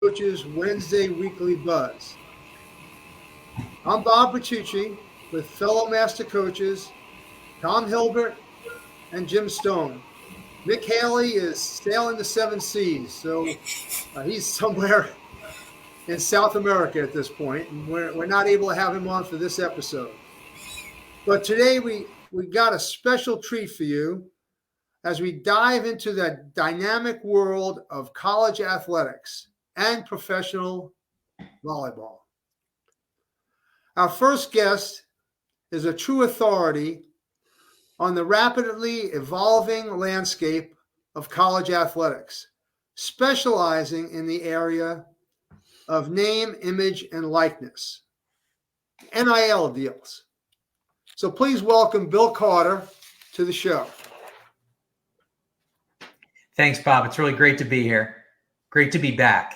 Coaches Wednesday Weekly Buzz. I'm Bob Bertucci with fellow Master Coaches Tom Hilbert and Jim Stone. Mick Haley is sailing the seven seas, so he's somewhere in South America at this point, and we're not able to have him on for this episode. But today we got a special treat for you as we dive into the dynamic world of college athletics and professional volleyball. Our first guest is a true authority on the rapidly evolving landscape of college athletics, specializing in the area of name, image, and likeness, NIL deals. So please welcome Bill Carter to the show. Thanks, Bob. It's really great to be here. Great to be back.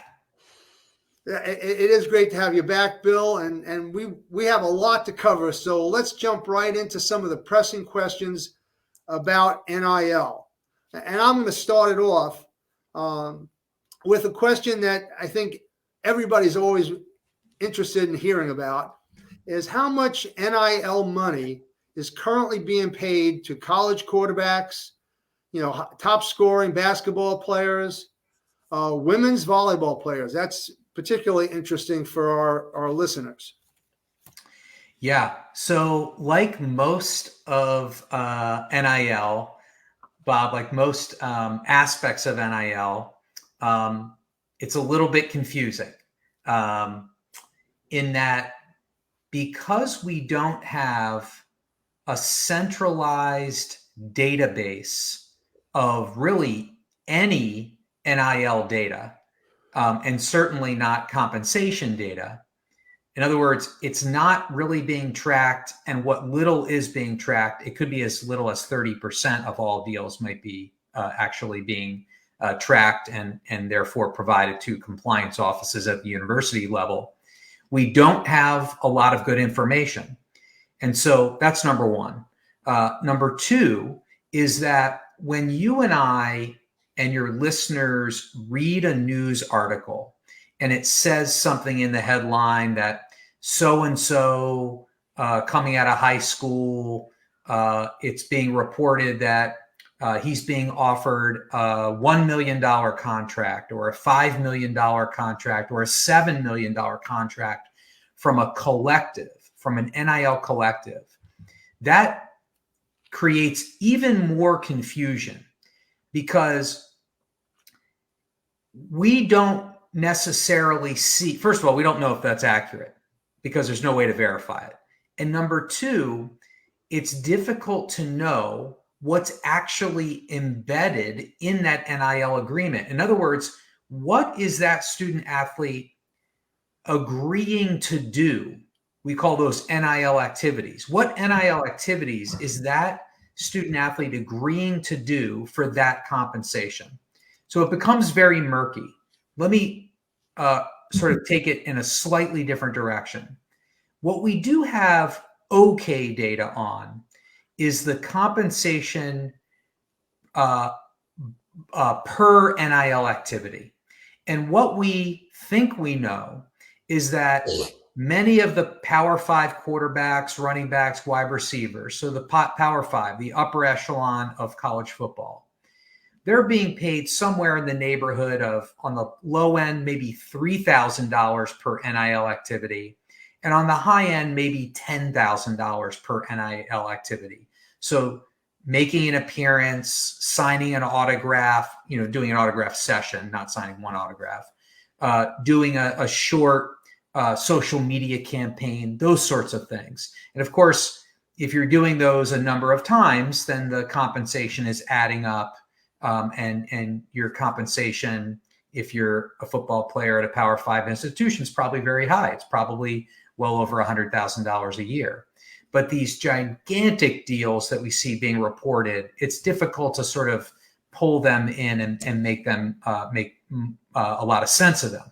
It is great to have you back, Bill, and we have a lot to cover. So let's jump right into some of the pressing questions about NIL. And I'm going to start it off with a question that I think everybody's always interested in hearing about, is how much NIL money is currently being paid to college quarterbacks, top scoring basketball players, women's volleyball players. That's particularly interesting for our listeners. Yeah. So like most of NIL, Bob, like most aspects of NIL, it's a little bit confusing in that because we don't have a centralized database of really any NIL data, and certainly not compensation data. In other words, it's not really being tracked, and what little is being tracked, it could be as little as 30% of all deals might be actually being tracked and therefore provided to compliance offices at the university level. We don't have a lot of good information. And so that's number one. Number two is that when you and I and your listeners read a news article and it says something in the headline that so-and-so coming out of high school, it's being reported that he's being offered a $1 million contract or a $5 million contract or a $7 million contract from a collective, from an NIL collective. That creates even more confusion because we don't necessarily see, first of all, we don't know if that's accurate because there's no way to verify it. And number two, it's difficult to know what's actually embedded in that NIL agreement. In other words, what is that student athlete agreeing to do? We call those NIL activities. What NIL activities is that student athlete agreeing to do for that compensation? So it becomes very murky. Let me sort of take it in a slightly different direction. What we do have okay data on is the compensation per NIL activity. And what we think we know is that many of the Power 5 quarterbacks, running backs, wide receivers, so the Power 5, the upper echelon of college football, they're being paid somewhere in the neighborhood of, on the low end, maybe $3,000 per NIL activity, and on the high end, maybe $10,000 per NIL activity. So making an appearance, signing an autograph, doing an autograph session, not signing one autograph, doing a short social media campaign, those sorts of things. And of course, if you're doing those a number of times, then the compensation is adding up. And your compensation, if you're a football player at a Power 5 institution, is probably very high. It's probably well over $100,000 a year. But these gigantic deals that we see being reported, it's difficult to sort of pull them in and make them make a lot of sense of them.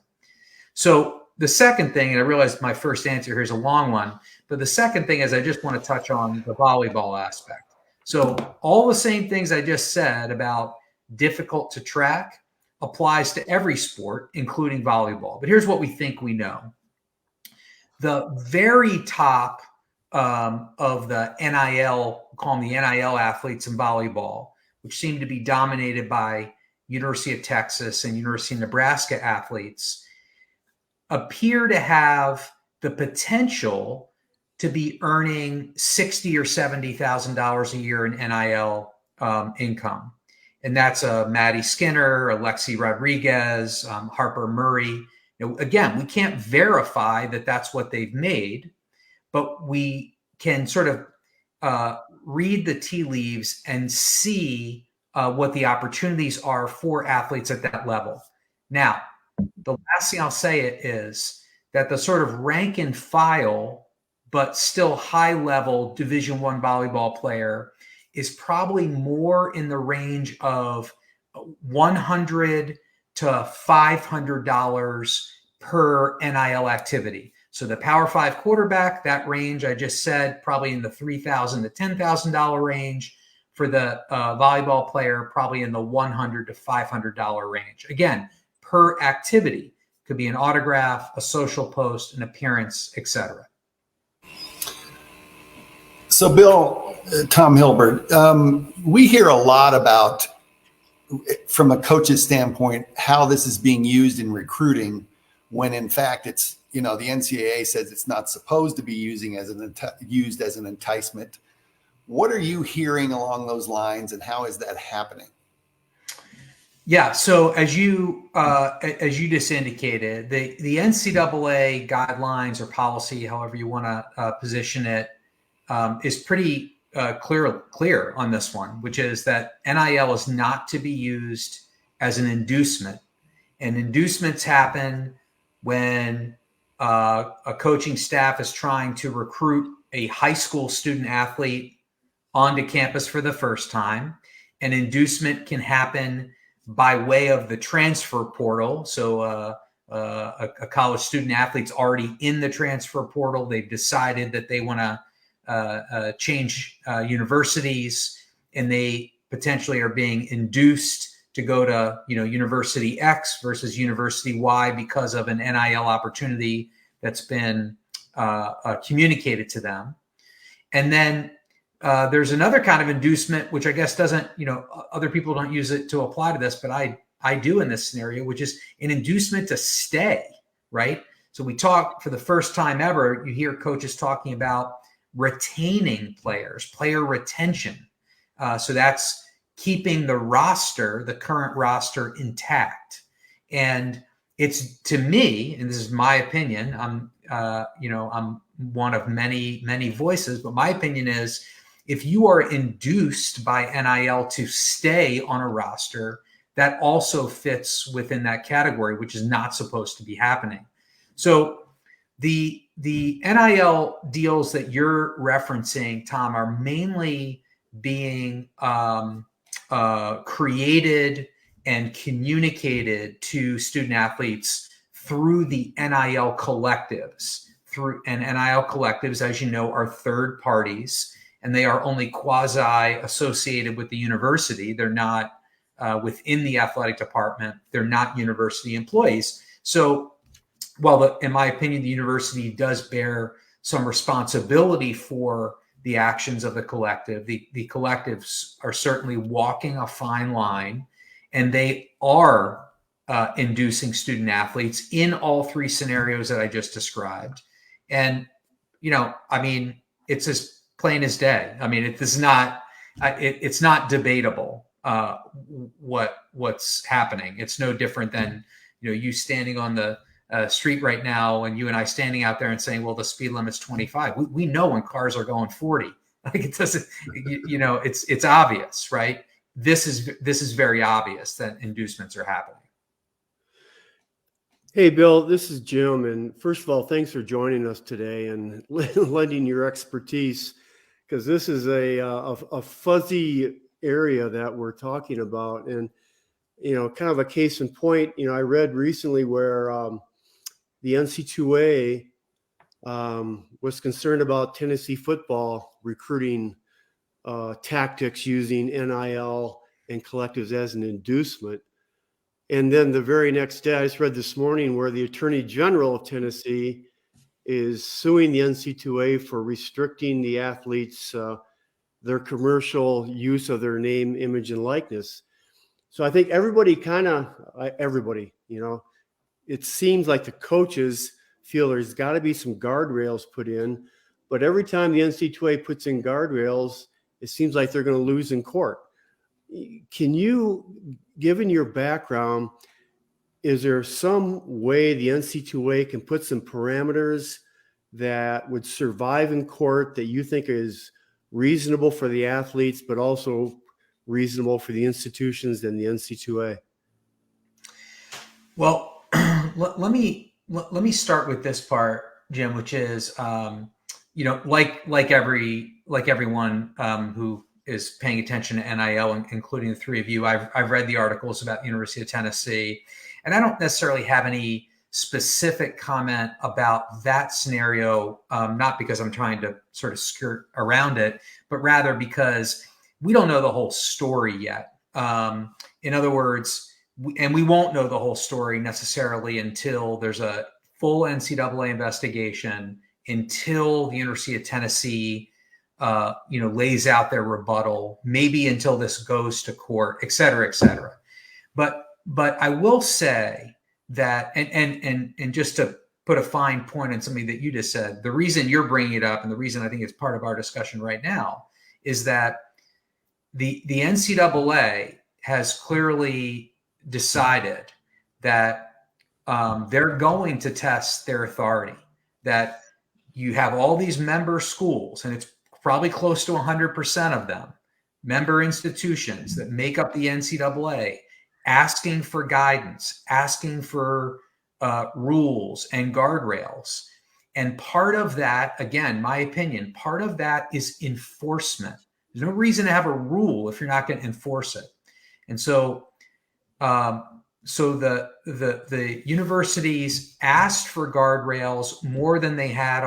So the second thing, and I realize my first answer here is a long one, but the second thing is I just want to touch on the volleyball aspect. So all the same things I just said about difficult to track, applies to every sport, including volleyball. But here's what we think we know. The very top of the NIL, call them the NIL athletes in volleyball, which seem to be dominated by University of Texas and University of Nebraska athletes, appear to have the potential to be earning $60,000 or $70,000 a year in NIL income. And that's Maddie Skinner, Alexi Rodriguez, Harper Murray. Again, we can't verify that that's what they've made, but we can sort of read the tea leaves and see what the opportunities are for athletes at that level. Now, the last thing I'll say is that the sort of rank and file, but still high level Division I volleyball player is probably more in the range of $100 to $500 per NIL activity. So the Power 5 quarterback, that range I just said, probably in the $3,000 to $10,000 range. For the volleyball player, probably in the $100 to $500 range. Again, per activity. Could be an autograph, a social post, an appearance, etc. So, Bill, Tom Hilbert, we hear a lot about, from a coach's standpoint, how this is being used in recruiting, when in fact it's, the NCAA says it's not supposed to be used as an enticement. What are you hearing along those lines, and how is that happening? Yeah, so as you just indicated, the NCAA guidelines or policy, however you want to position it, is pretty clear on this one, which is that NIL is not to be used as an inducement. And inducements happen when a coaching staff is trying to recruit a high school student athlete onto campus for the first time. An inducement can happen by way of the transfer portal. So a college student athlete's already in the transfer portal. They've decided that they want to change universities, and they potentially are being induced to go to University X versus University Y because of an NIL opportunity that's been communicated to them. And then there's another kind of inducement, which I guess doesn't, other people don't use it to apply to this, but I do in this scenario, which is an inducement to stay, right? So we talk, for the first time ever, you hear coaches talking about retaining players, player retention. So that's keeping the roster, the current roster, intact. And it's, to me, and this is my opinion, I'm one of many voices, but my opinion is, if you are induced by NIL to stay on a roster, that also fits within that category, which is not supposed to be happening. So the NIL deals that you're referencing, Tom, are mainly being created and communicated to student athletes through the NIL collectives. And NIL collectives, as you know, are third parties, and they are only quasi-associated with the university. They're not within the athletic department. They're not university employees. So while, in my opinion, the university does bear some responsibility for the actions of the collective, the collectives are certainly walking a fine line, and they are inducing student athletes in all three scenarios that I just described. And, it's as plain as day. It's not debatable what's happening. It's no different than, you standing on the street right now, and you and I standing out there and saying, well, the speed limit's 25. We know when cars are going 40. Like, it doesn't, it's obvious, right? This is very obvious that inducements are happening. Hey, Bill, this is Jim. And first of all, thanks for joining us today and lending your expertise, because this is a fuzzy area that we're talking about. And, kind of a case in point, I read recently where the NC2A was concerned about Tennessee football recruiting tactics using NIL and collectives as an inducement. And then the very next day, I just read this morning where the Attorney General of Tennessee is suing the NC2A for restricting the athletes, their commercial use of their name, image, and likeness. So I think everybody, it seems like the coaches feel there's got to be some guardrails put in, but every time the NC2A puts in guardrails, it seems like they're going to lose in court. Can you, given your background, is there some way the NC2A can put some parameters that would survive in court that you think is reasonable for the athletes, but also reasonable for the institutions and the NC2A? Well, let me start with this part, Jim, which is, like everyone who is paying attention to NIL, including the three of you, I've read the articles about the University of Tennessee, and I don't necessarily have any specific comment about that scenario, not because I'm trying to sort of skirt around it, but rather because we don't know the whole story yet. In other words, we won't know the whole story necessarily until there's a full NCAA investigation, until the University of Tennessee, lays out their rebuttal, maybe until this goes to court, et cetera, et cetera. But I will say that, and just to put a fine point on something that you just said, the reason you're bringing it up and the reason I think it's part of our discussion right now is that the NCAA has clearly decided that they're going to test their authority, that you have all these member schools, and it's probably close to 100% of them, member institutions that make up the NCAA, asking for guidance, asking for rules and guardrails. And part of that, again, my opinion, part of that is enforcement. There's no reason to have a rule if you're not going to enforce it. And so, the universities asked for guardrails more than they had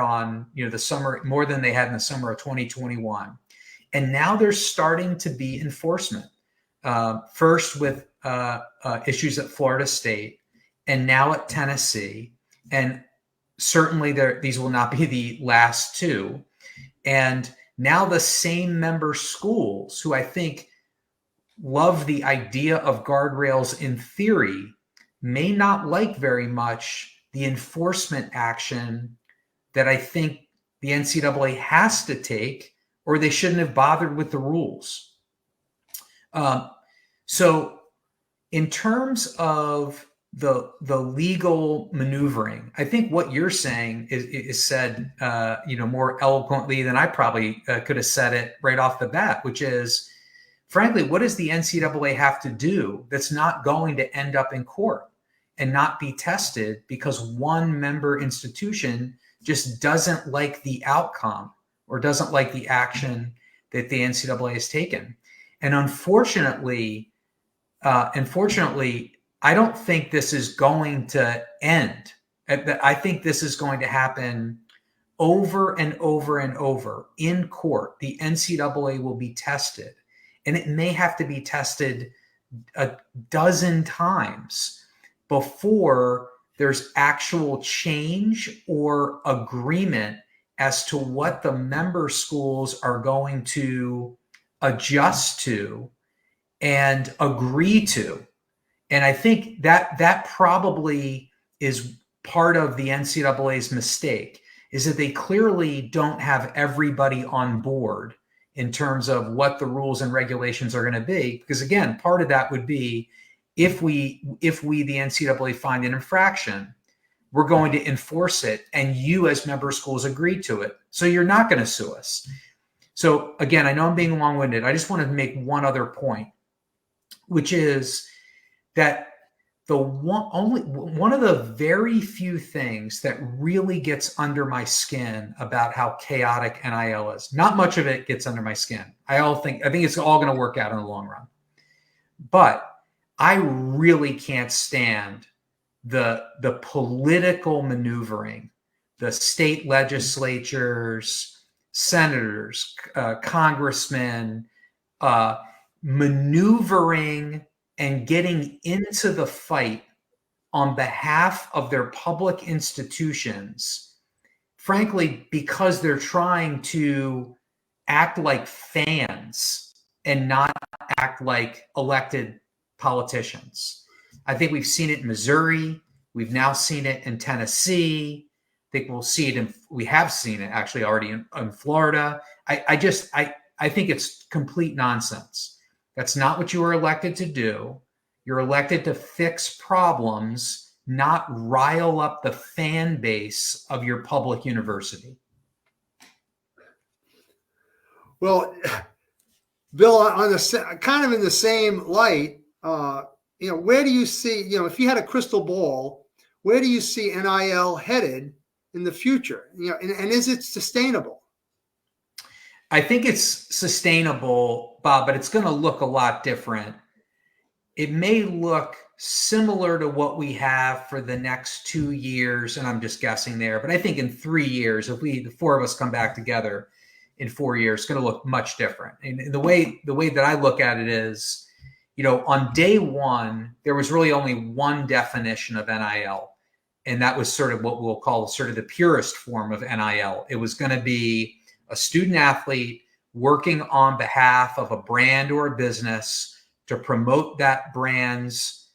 more than they had in the summer of 2021. And now there's starting to be enforcement. First with issues at Florida State, and now at Tennessee. And certainly these will not be the last two. And now the same member schools who I think love the idea of guardrails in theory may not like very much the enforcement action that I think the NCAA has to take, or they shouldn't have bothered with the rules. So in terms of the legal maneuvering, I think what you're saying is said, more eloquently than I probably could have said it right off the bat, which is, frankly, what does the NCAA have to do that's not going to end up in court and not be tested because one member institution just doesn't like the outcome or doesn't like the action that the NCAA has taken? And unfortunately, I don't think this is going to end. I think this is going to happen over and over and over in court. The NCAA will be tested, and it may have to be tested a dozen times before there's actual change or agreement as to what the member schools are going to adjust to and agree to. And I think that probably is part of the NCAA's mistake, is that they clearly don't have everybody on board in terms of what the rules and regulations are going to be. Because again, part of that would be if we the NCAA find an infraction, we're going to enforce it, and you as member schools agree to it. So you're not going to sue us. So again, I know I'm being long-winded. I just want to make one other point, which is that one of the very few things that really gets under my skin about how chaotic NIL is, not much of it gets under my skin. I think it's all going to work out in the long run. But I really can't stand the political maneuvering, the state legislatures, senators, congressmen, maneuvering and getting into the fight on behalf of their public institutions, frankly, because they're trying to act like fans and not act like elected politicians. I think we've seen it in Missouri. We've now seen it in Tennessee. I think we'll see it we have seen it actually already in Florida. I think it's complete nonsense. That's not what you were elected to do. You're elected to fix problems, not rile up the fan base of your public university. Well, Bill, on the kind of in the same light, where do you see, if you had a crystal ball, where do you see NIL headed in the future? And is it sustainable? I think it's sustainable, Bob, but it's going to look a lot different. It may look similar to what we have for the next 2 years, and I'm just guessing there, but I think in 3 years, if the four of us come back together in 4 years, it's going to look much different. And the way that I look at it is, on day one, there was really only one definition of NIL, and that was sort of what we'll call sort of the purest form of NIL. It was going to be a student athlete working on behalf of a brand or a business to promote that brand's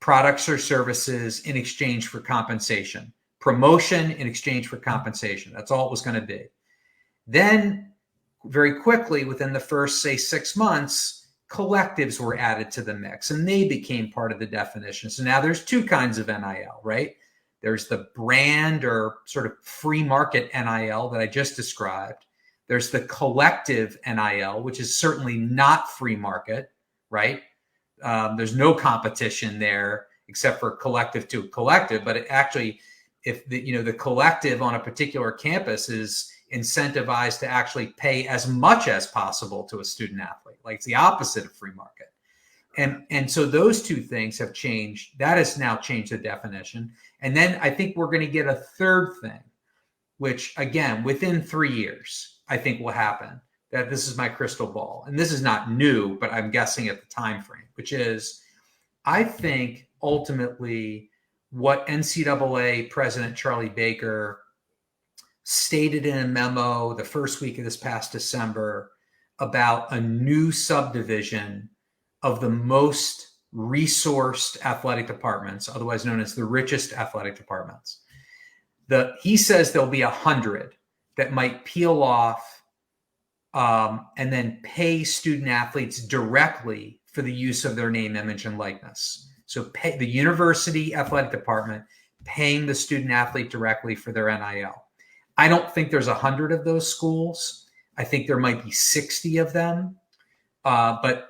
products or services in exchange for compensation. Promotion in exchange for compensation. That's all it was going to be. Then very quickly, within the first, say, 6 months, collectives were added to the mix and they became part of the definition. So now there's two kinds of NIL, right? There's the brand or sort of free market NIL that I just described. There's the collective NIL, which is certainly not free market, right? There's no competition there except for collective to collective. But if the collective on a particular campus is incentivized to actually pay as much as possible to a student athlete, like it's the opposite of free market. And so those two things have changed. That has now changed the definition. And then I think we're going to get a third thing, which again, within 3 years, I think will happen. That this is my crystal ball. And this is not new, but I'm guessing at the time frame, which is, I think ultimately what NCAA President Charlie Baker stated in a memo the first week of this past December about a new subdivision of the most resourced athletic departments, otherwise known as the richest athletic departments. He says there'll be 100 that might peel off and then pay student athletes directly for the use of their name, image, and likeness. So pay the university athletic department paying the student athlete directly for their NIL. I don't think there's 100 of those schools. I think there might be 60 of them, but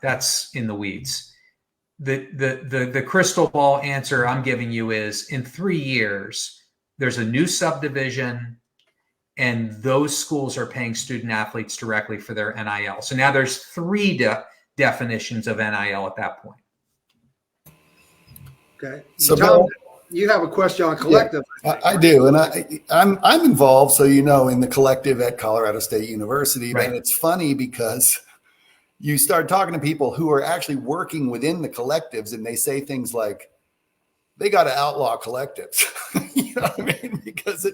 that's in the weeds. The crystal ball answer I'm giving you is, in 3 years, there's a new subdivision, and those schools are paying student athletes directly for their NIL. So now there's 3 definitions of NIL at that point. Okay. So Tom, Bill, you have a question on collective. Yeah, I do, and I'm involved, so in the collective at Colorado State University. Right. And it's funny because you start talking to people who are actually working within the collectives, and they say things like, "They got to outlaw collectives." You know what I mean? Because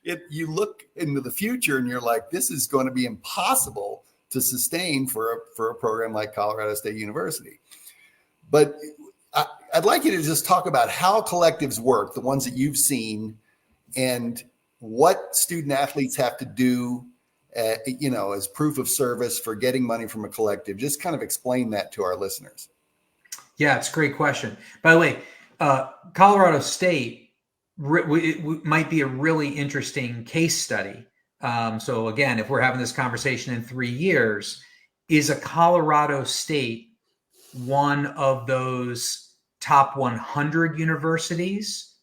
you look into the future, and you're like, "This is going to be impossible to sustain for a program like Colorado State University." But I'd like you to just talk about how collectives work, the ones that you've seen, and what student athletes have to do, as proof of service for getting money from a collective. Just kind of explain that to our listeners. Yeah, it's a great question. By the way, Colorado State might be a really interesting case study. So again, if we're having this conversation in 3 years, is a Colorado State one of those top 100 universities?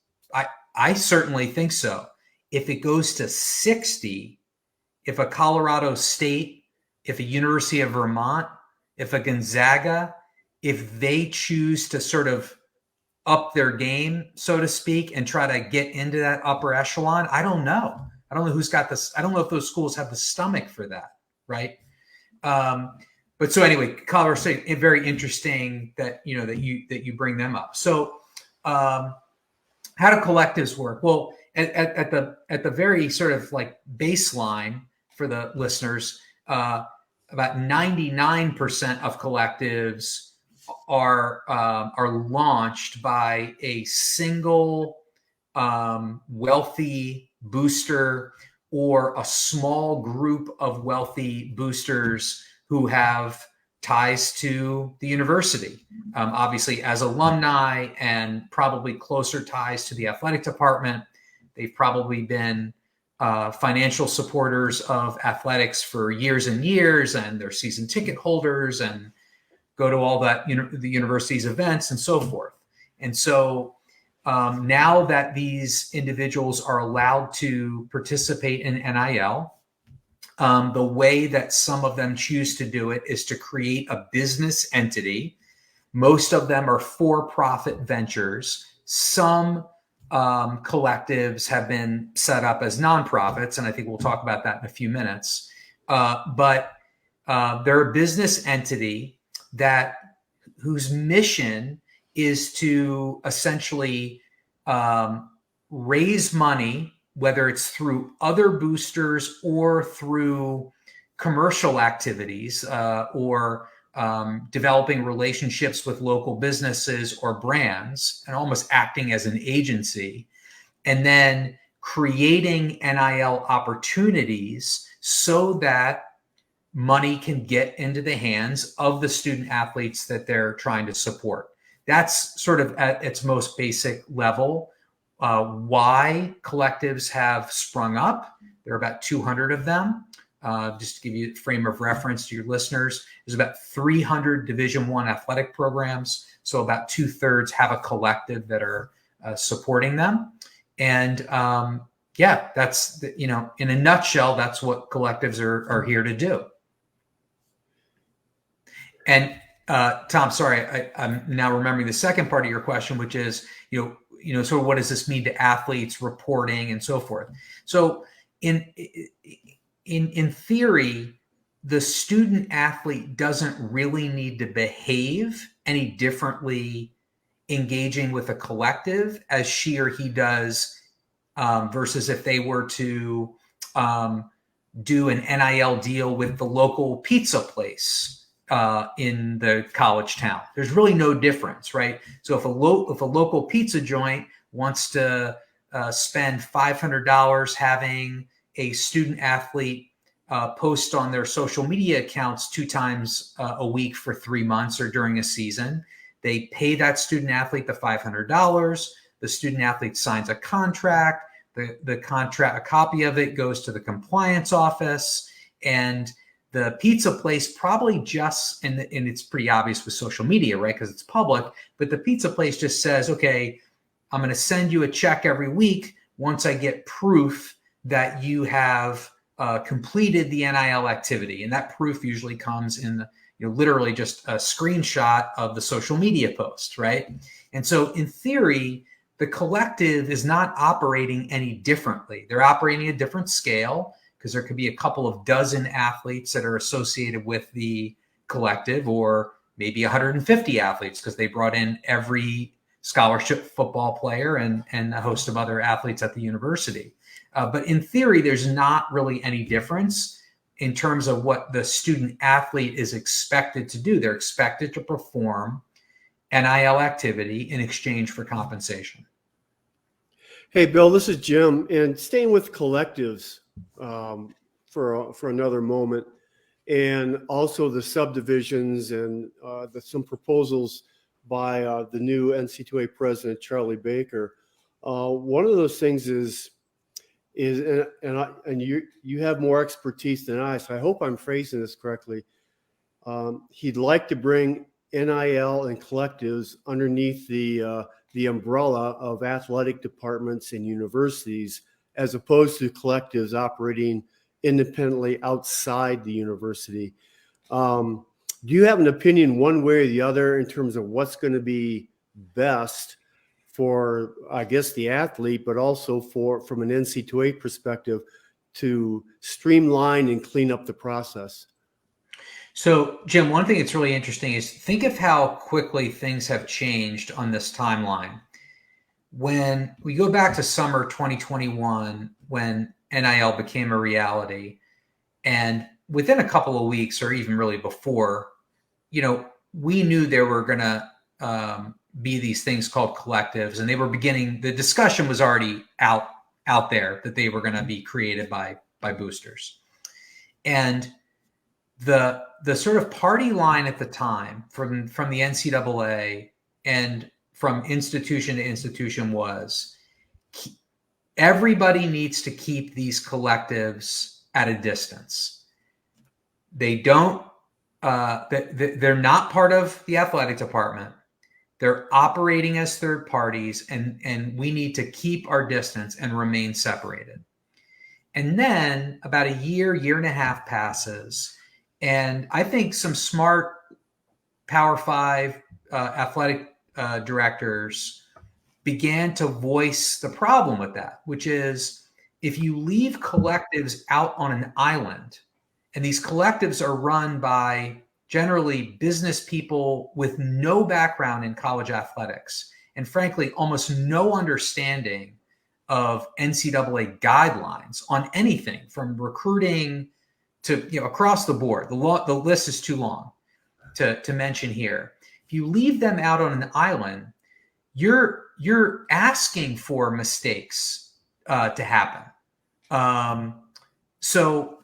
I certainly think so. If it goes to 60, if a Colorado State, if a University of Vermont, if a Gonzaga, if they choose to sort of up their game, so to speak, and try to get into that upper echelon, I don't know. I don't know who's got this. I don't know if those schools have the stomach for that, right? But but so anyway, Colorado State, very interesting that you bring them up. So how do collectives work? Well, at the very sort of like baseline for the listeners, about 99% of collectives are launched by a single wealthy booster or a small group of wealthy boosters who have ties to the university, obviously as alumni, and probably closer ties to the athletic department. They've probably been financial supporters of athletics for years and years, and they're season ticket holders and go to all that, the university's events and so forth. And so now that these individuals are allowed to participate in NIL, the way that some of them choose to do it is to create a business entity. Most of them are for-profit ventures. Some collectives have been set up as nonprofits, and I think we'll talk about that in a few minutes. But they're a business entity whose mission is to essentially raise money, whether it's through other boosters or through commercial activities or developing relationships with local businesses or brands, and almost acting as an agency, and then creating NIL opportunities so that money can get into the hands of the student athletes that they're trying to support. That's sort of at its most basic level why collectives have sprung up. There are about 200 of them. Just to give you a frame of reference to your listeners, there's about 300 Division I athletic programs. So about 2/3 have a collective that are supporting them. And that's, in a nutshell, that's what collectives are here to do. And Tom, sorry, I'm now remembering the second part of your question, which is, sort of what does this mean to athletes, reporting, and so forth. So in theory, the student athlete doesn't really need to behave any differently engaging with a collective as she or he does versus if they were to do an NIL deal with the local pizza place in the college town. There's really no difference, right? So if a local pizza joint wants to spend $500 having a student athlete post on their social media accounts 2 times a week for 3 months or during a season, they pay that student athlete the $500. The student athlete signs a contract. The contract, a copy of it goes to the compliance office, and the pizza place probably just, and it's pretty obvious with social media, right? Because it's public, but the pizza place just says, okay, I'm going to send you a check every week once I get proof that you have completed the NIL activity. And that proof usually comes in, literally just a screenshot of the social media post, right? And so in theory, the collective is not operating any differently. They're operating at a different scale, because there could be a couple of dozen athletes that are associated with the collective, or maybe 150 athletes because they brought in every scholarship football player and a host of other athletes at the university. But in theory, there's not really any difference in terms of what the student athlete is expected to do. They're expected to perform NIL activity in exchange for compensation. Hey, Bill, this is Jim, and staying with collectives for another moment, and also the subdivisions and some proposals by the new NC2A president, Charlie Baker. One of those things is you have more expertise than I, so I hope I'm phrasing this correctly. He'd like to bring NIL and collectives underneath the umbrella of athletic departments and universities, as opposed to collectives operating independently outside the university. Do you have an opinion one way or the other in terms of what's going to be best for, I guess, the athlete, but also from an NC2A perspective, to streamline and clean up the process? So, Jim, one thing that's really interesting is think of how quickly things have changed on this timeline. When we go back to summer 2021, when NIL became a reality, and within a couple of weeks, or even really before, we knew there were going to be these things called collectives, and they were beginning. The discussion was already out there that they were going to be created by boosters, and the sort of party line at the time from the NCAA and from institution to institution was everybody needs to keep these collectives at a distance. They don't, they're not part of the athletic department. They're operating as third parties, and we need to keep our distance and remain separated. And then about a year and a half passes, and I think some smart Power 5 athletic directors began to voice the problem with that, which is if you leave collectives out on an island, and these collectives are run by generally business people with no background in college athletics, and frankly, almost no understanding of NCAA guidelines on anything from recruiting to across the board. The list is too long to mention here. If you leave them out on an island, you're asking for mistakes to happen. So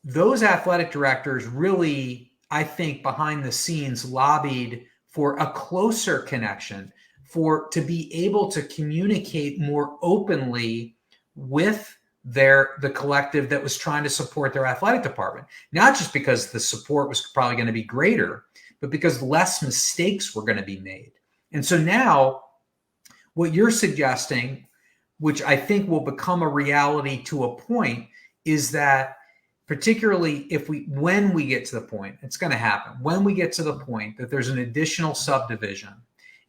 those athletic directors really, I think, behind the scenes lobbied for a closer connection, to be able to communicate more openly with the collective that was trying to support their athletic department, not just because the support was probably going to be greater, but because less mistakes were going to be made. And so now what you're suggesting, which I think will become a reality to a point, is that particularly when we get to the point, it's going to happen, when we get to the point that there's an additional subdivision,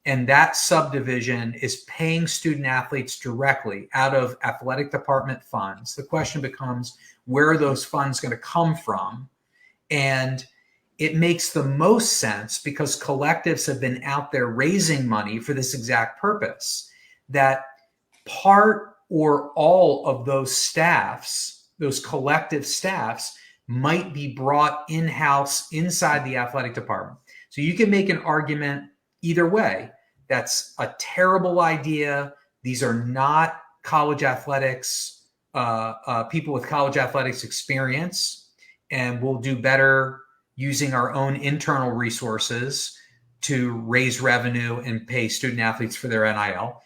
and that subdivision is paying student athletes directly out of athletic department funds. The question becomes, where are those funds going to come from? And it makes the most sense, because collectives have been out there raising money for this exact purpose, that part or all of those staffs, those collective staffs, might be brought in-house inside the athletic department. So you can make an argument either way. That's a terrible idea. These are not college athletics, people with college athletics experience, and we'll do better using our own internal resources to raise revenue and pay student athletes for their NIL.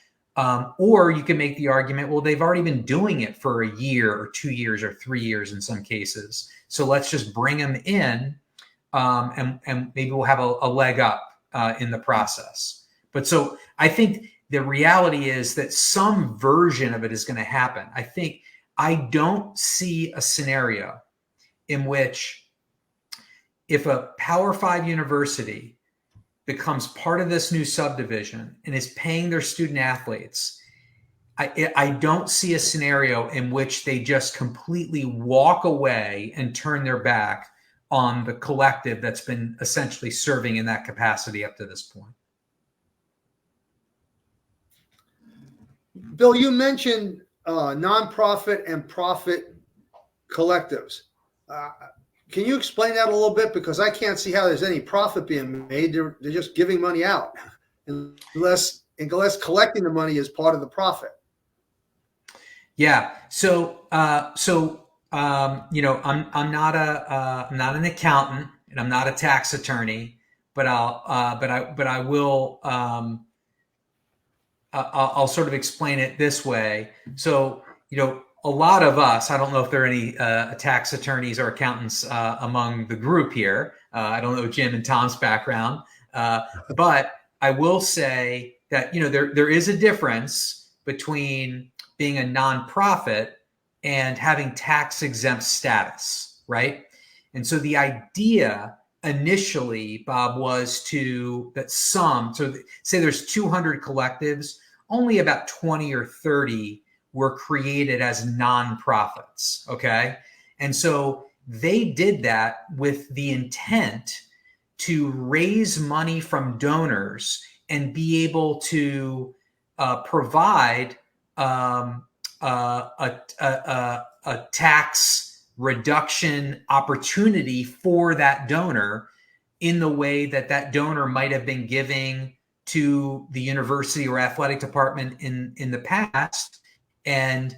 Or you can make the argument, well, they've already been doing it for a year or 2 years or 3 years in some cases. So let's just bring them in, and maybe we'll have a leg up in the process. But so I think the reality is that some version of it is going to happen. I don't see a scenario in which, if a Power 5 university becomes part of this new subdivision and is paying their student athletes, I don't see a scenario in which they just completely walk away and turn their back on the collective that's been essentially serving in that capacity up to this point. Bill, you mentioned nonprofit and profit collectives. Can you explain that a little bit? Because I can't see how there's any profit being made. They're just giving money out, unless collecting the money is part of the profit. Yeah. So I'm not an accountant, and I'm not a tax attorney, but I will. I'll sort of explain it this way. So, a lot of us, I don't know if there are any tax attorneys or accountants among the group here. I don't know Jim and Tom's background, but I will say that, there is a difference between being a nonprofit and having tax exempt status, right? And so the idea initially, Bob, was say there's 200 collectives, only about 20 or 30 were created as nonprofits. Okay. And so they did that with the intent to raise money from donors and be able to provide a tax reduction opportunity for that donor in the way that that donor might have been giving to the university or athletic department in the past, and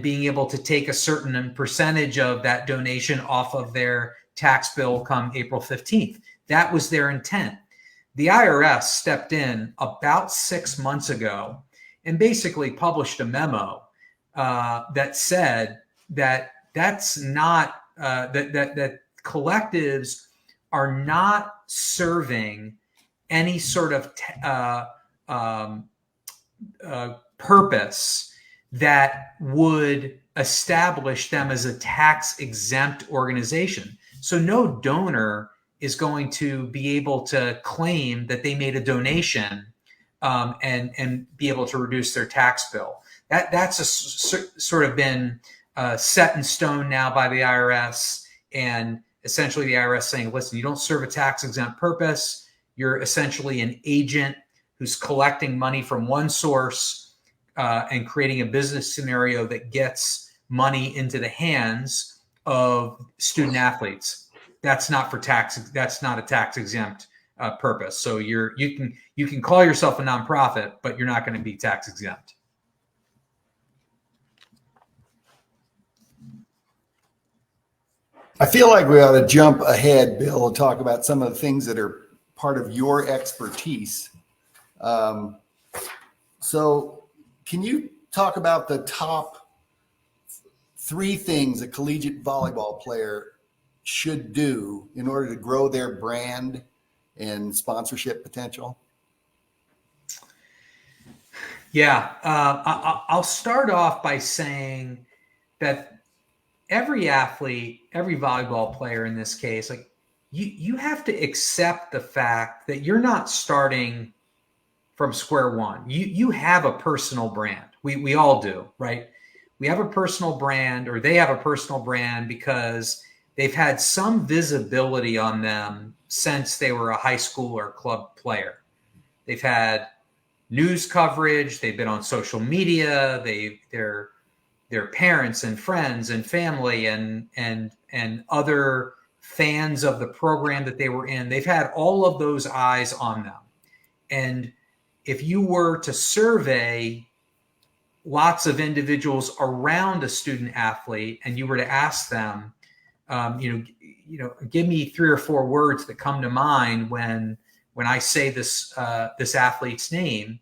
being able to take a certain percentage of that donation off of their tax bill come April 15th. That was their intent. The IRS stepped in about 6 months ago and basically published a memo that said that that's not that collectives are not serving any sort of purpose that would establish them as a tax exempt organization. So no donor is going to be able to claim that they made a donation and be able to reduce their tax bill. That's sort of been set in stone now by the IRS, and essentially the IRS saying, listen, you don't serve a tax exempt purpose. You're essentially an agent who's collecting money from one source and creating a business scenario that gets money into the hands of student athletes. That's not for tax. That's not a tax exempt purpose. So you can call yourself a nonprofit, but you're not going to be tax exempt. I feel like we ought to jump ahead, Bill, and talk about some of the things that are part of your expertise. So can you talk about the top 3 things a collegiate volleyball player should do in order to grow their brand and sponsorship potential? Yeah, I'll start off by saying that every athlete, every volleyball player in this case, like you have to accept the fact that you're not starting from square one. You have a personal brand. We all do, right? We have a personal brand, or they have a personal brand because they've had some visibility on them since they were a high school or club player. They've had news coverage. They've been on social media. Their parents and friends and family and other fans of the program that they were in. They've had all of those eyes on them. And if you were to survey lots of individuals around a student athlete and you were to ask them, give me 3 or 4 words that come to mind when I say this athlete's name,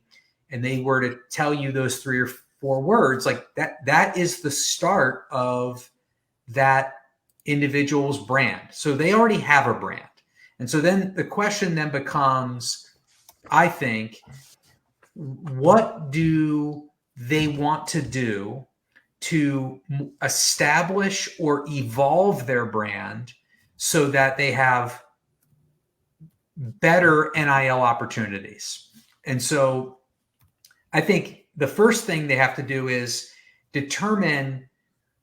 and they were to tell you those 3 or 4 words, like that is the start of that individual's brand. So they already have a brand. And so then the question then becomes, I think, what do they want to do to establish or evolve their brand so that they have better NIL opportunities? And so I think the first thing they have to do is determine,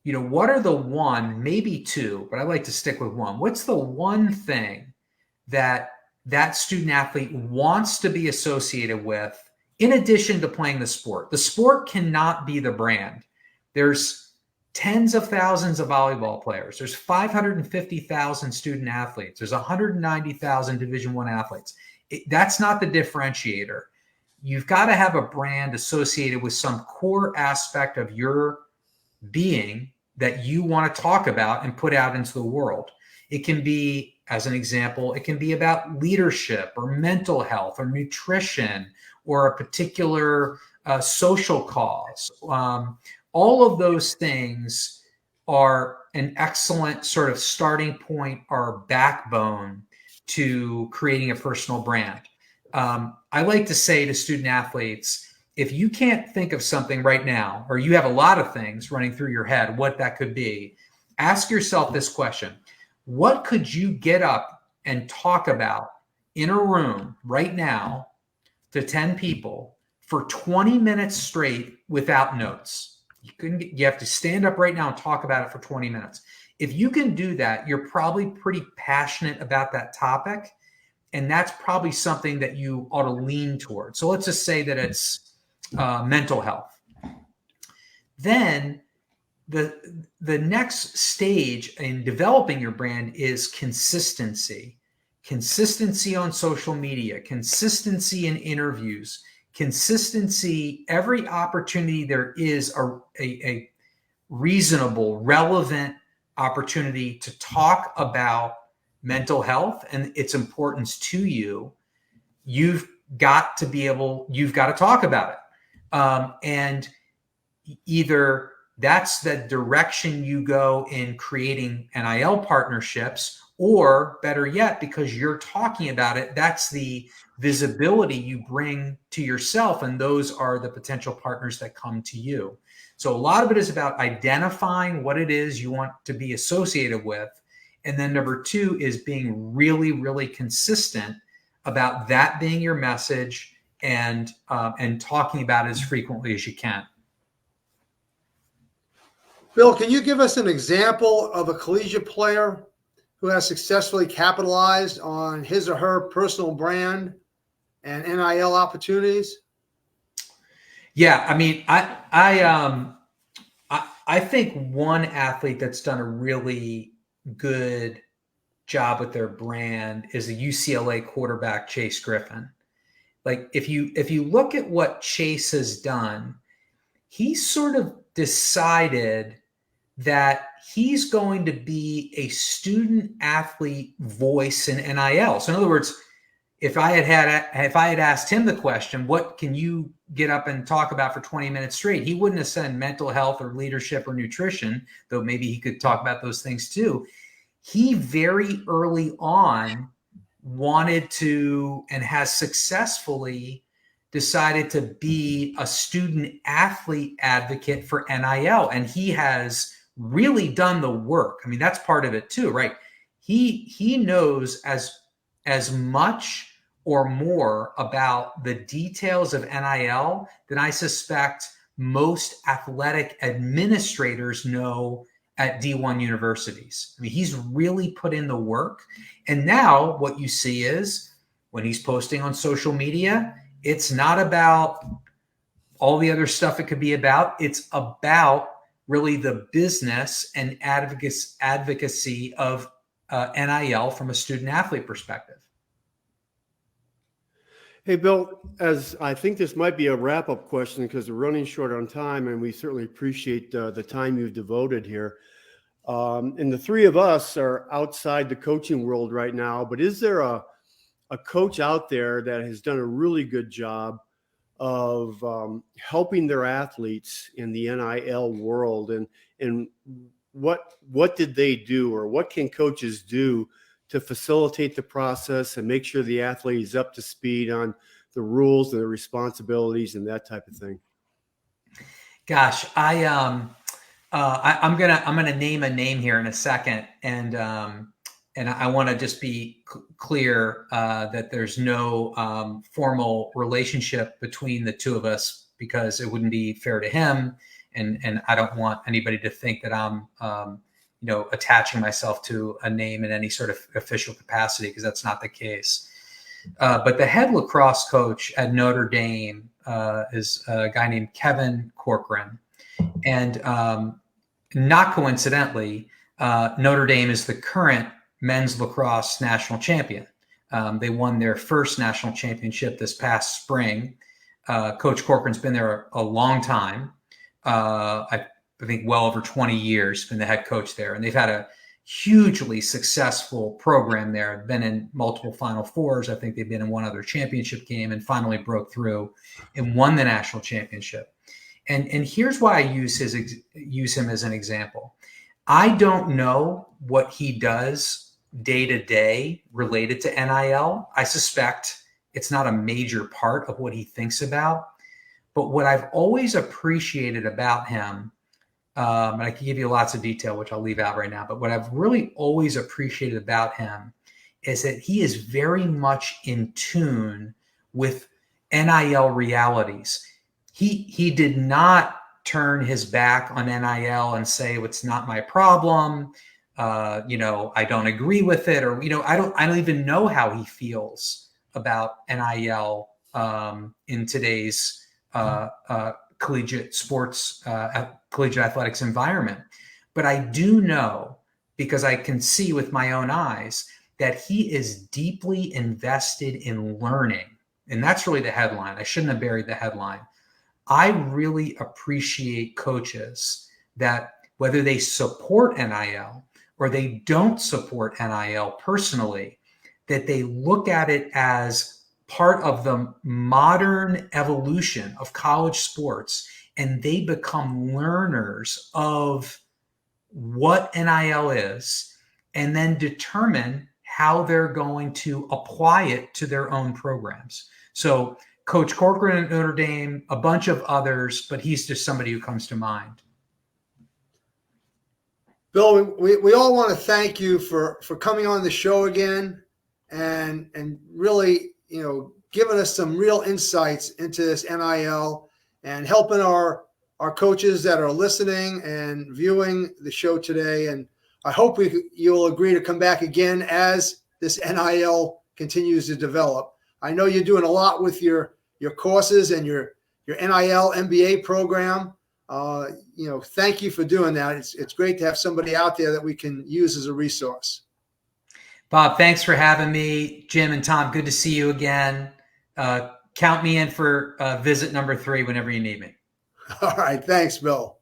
what are the 1, maybe 2, but I like to stick with 1. What's the one thing that student athlete wants to be associated with in addition to playing the sport? The sport cannot be the brand. There's tens of thousands of volleyball players. There's 550,000 student athletes. There's 190,000 Division I athletes. That's not the differentiator. You've got to have a brand associated with some core aspect of your being that you want to talk about and put out into the world. It can be, as an example, it can be about leadership or mental health or nutrition or a particular social cause. All of those things are an excellent sort of starting point or backbone to creating a personal brand. I like to say to student athletes, if you can't think of something right now, or you have a lot of things running through your head, what that could be, ask yourself this question. What could you get up and talk about in a room right now to 10 people for 20 minutes straight without notes? You have to stand up right now and talk about it for 20 minutes. If you can do that, you're probably pretty passionate about that topic. And that's probably something that you ought to lean towards. So let's just say that it's mental health. Then the next stage in developing your brand is consistency. Consistency on social media, consistency in interviews, consistency every opportunity there is a reasonable, relevant opportunity to talk about mental health and its importance to you. You've got to talk about it. And either that's the direction you go in creating NIL partnerships, or better yet, because you're talking about it, that's the visibility you bring to yourself. And those are the potential partners that come to you. So a lot of it is about identifying what it is you want to be associated with. And then number two is being really, really consistent about that being your message and talking about it as frequently as you can. Bill, can you give us an example of a collegiate player who has successfully capitalized on his or her personal brand and NIL opportunities? Yeah, I mean, I think one athlete that's done a really good job with their brand is the UCLA quarterback Chase Griffin. Like if you look at what Chase has done, he sort of decided that he's going to be a student athlete voice in NIL. So in other words, if I had asked him the question, what can you get up and talk about for 20 minutes straight? He wouldn't have said mental health or leadership or nutrition, though maybe he could talk about those things too. He very early on wanted to and has successfully decided to be a student athlete advocate for NIL. And he has really done the work. I mean, that's part of it too, right? He knows as much or more about the details of NIL than I suspect most athletic administrators know at D1 universities. I mean, he's really put in the work. And now what you see is when he's posting on social media, it's not about all the other stuff it could be about. It's about really the business and advocacy of NIL from a student athlete perspective. Hey, Bill, as I think this might be a wrap-up question because we're running short on time, and we certainly appreciate the time you've devoted here. And the three of us are outside the coaching world right now, but is there a coach out there that has done a really good job of helping their athletes in the NIL world? And what did they do, or what can coaches do to facilitate the process and make sure the athlete is up to speed on the rules and the responsibilities and that type of thing? Gosh, I'm gonna name a name here in a second, and I want to just be clear that there's no formal relationship between the two of us, because it wouldn't be fair to him, and I don't want anybody to think that I'm attaching myself to a name in any sort of official capacity, because that's not the case. But the head lacrosse coach at Notre Dame is a guy named Kevin Corcoran. And not coincidentally, Notre Dame is the current men's lacrosse national champion. They won their first national championship this past spring. Coach Corcoran's been there a long time. I think well over 20 years, been the head coach there. And they've had a hugely successful program there. Been in multiple Final Fours. I think they've been in one other championship game and finally broke through and won the national championship. And here's why I use him as an example. I don't know what he does day to day related to NIL. I suspect it's not a major part of what he thinks about. But what I've always appreciated about him, and I can give you lots of detail, which I'll leave out right now, but what I've really always appreciated about him is that he is very much in tune with NIL realities. He did not turn his back on NIL and say, it's not my problem. I don't agree with it, or I don't even know how he feels about NIL in today's collegiate sports, collegiate athletics environment. But I do know, because I can see with my own eyes, that he is deeply invested in learning. And that's really the headline. I shouldn't have buried the headline. I really appreciate coaches that, whether they support NIL or they don't support NIL personally, that they look at it as part of the modern evolution of college sports, and they become learners of what NIL is, and then determine how they're going to apply it to their own programs. So Coach Corcoran at Notre Dame, a bunch of others, but he's just somebody who comes to mind. Bill, we all want to thank you for coming on the show again and really, giving us some real insights into this NIL and helping our coaches that are listening and viewing the show today. And I hope you'll agree to come back again as this NIL continues to develop. I know you're doing a lot with your courses and your NIL MBA program. Thank you for doing that. It's great to have somebody out there that we can use as a resource. Bob, thanks for having me. Jim and Tom, good to see you again. Count me in for visit number 3 whenever you need me. All right. Thanks, Bill.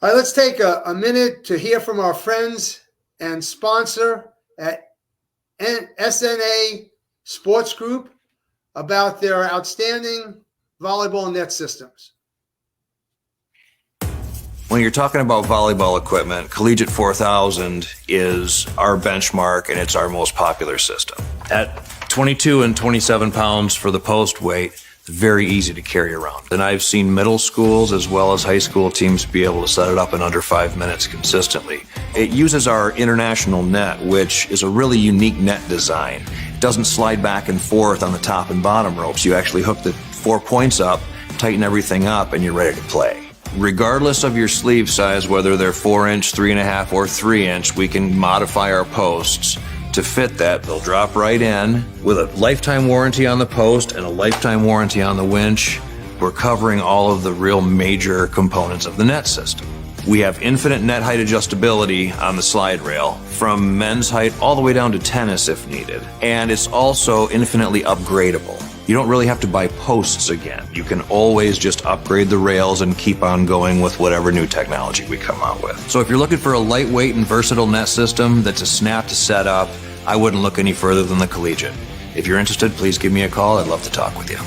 All right, let's take a minute to hear from our friends and sponsor at SNA Sports Group about their outstanding volleyball net systems. When you're talking about volleyball equipment, Collegiate 4000 is our benchmark, and it's our most popular system. At 22 and 27 pounds for the post weight, it's very easy to carry around. And I've seen middle schools as well as high school teams be able to set it up in under 5 minutes consistently. It uses our international net, which is a really unique net design. It doesn't slide back and forth on the top and bottom ropes. You actually hook the 4 points up, tighten everything up, and you're ready to play. Regardless of your sleeve size, whether they're 4-inch, 3.5, or 3-inch, we can modify our posts to fit that. They'll drop right in with a lifetime warranty on the post and a lifetime warranty on the winch. We're covering all of the real major components of the net system. We have infinite net height adjustability on the slide rail, from men's height all the way down to tennis if needed. And it's also infinitely upgradable. You don't really have to buy posts again. You can always just upgrade the rails and keep on going with whatever new technology we come out with. So if you're looking for a lightweight and versatile net system that's a snap to set up, I wouldn't look any further than the Collegiate. If you're interested, please give me a call. I'd love to talk with you.